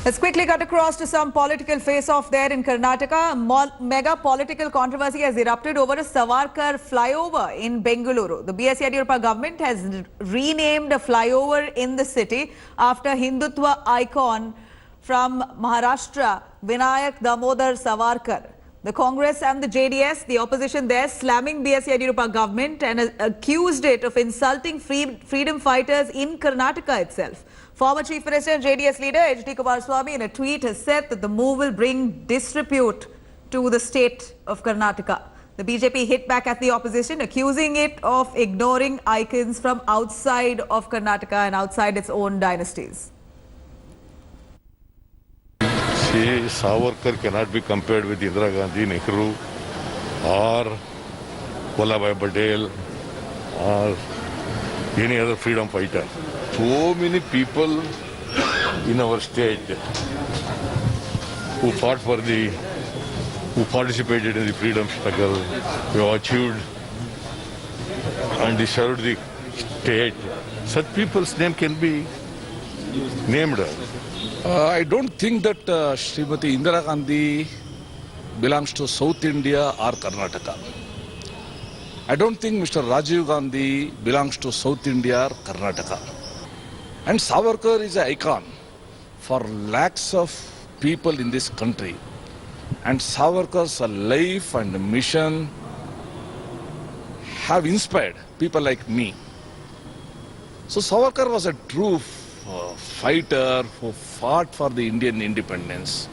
Let's quickly cut across to some political face-off there in Karnataka. Mega political controversy has erupted over a Savarkar flyover in Bengaluru. The B.S. Yediyurappa government has renamed a flyover in the city after Hindutva icon from Maharashtra, Vinayak Damodar Savarkar. The Congress and the JDS, the opposition there, slamming B.S. Yediyurappa government and accused it of insulting freedom fighters in Karnataka itself. Former Chief Minister and JDS leader H.D. Kumaraswamy in a tweet has said that the move will bring disrepute to the state of Karnataka. The BJP hit back at the opposition, accusing it of ignoring icons from outside of Karnataka and outside its own dynasties. See, Savarkar cannot be compared with Indira Gandhi, Nehru or Vallabhbhai Patel or any other freedom fighter. So many people in our state who participated in the freedom struggle, who achieved and deserved the state. Such people's name can be named. I don't think that Srimati Indira Gandhi belongs to South India or Karnataka. I don't think Mr. Rajiv Gandhi belongs to South India or Karnataka. And Savarkar is an icon for lakhs of people in this country. And Savarkar's life and mission have inspired people like me. So Savarkar was a true fighter who fought for the Indian independence.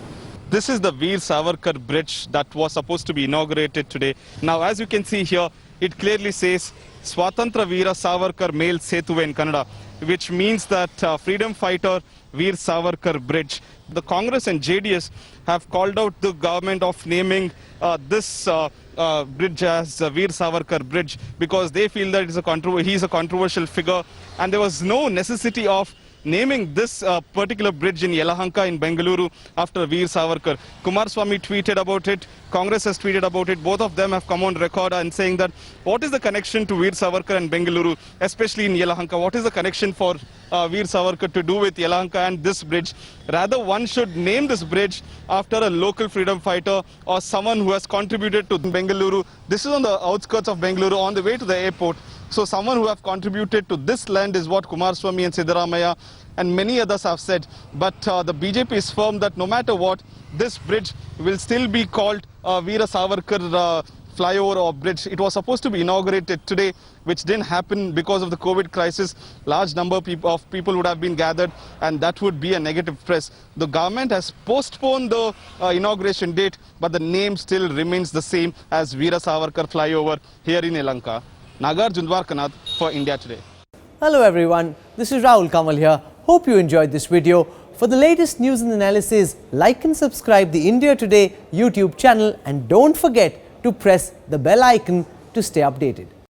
This is the Veer Savarkar bridge that was supposed to be inaugurated today. Now, as you can see here, it clearly says Swatantra Veera Savarkar Mel Setuve in Kannada, which means that freedom fighter Veer Savarkar bridge. The Congress and JDS have called out the government of naming this bridge as Veer Savarkar bridge because they feel that he's a controversial figure and there was no necessity of naming this particular bridge in Yelahanka in Bengaluru after Veer Savarkar. Kumaraswamy tweeted about it, Congress has tweeted about it, both of them have come on record and saying that what is the connection to Veer Savarkar and Bengaluru, especially in Yelahanka? What is the connection for Veer Savarkar to do with Yelahanka and this bridge? Rather, one should name this bridge after a local freedom fighter or someone who has contributed to Bengaluru. This is on the outskirts of Bengaluru on the way to the airport. So someone who have contributed to this land is what Kumaraswamy and Siddaramaiah and many others have said. But the BJP is firm that no matter what, this bridge will still be called Veera Savarkar flyover or bridge. It was supposed to be inaugurated today, which didn't happen because of the COVID crisis. Large number of people would have been gathered and that would be a negative press. The government has postponed the inauguration date, but the name still remains the same as Veera Savarkar flyover here in Yelahanka. Nagarjun Dwarkanath for India Today. Hello everyone, this is Rahul Kamal here. Hope you enjoyed this video. For the latest news and analysis, like and subscribe the India Today YouTube channel and don't forget to press the bell icon to stay updated.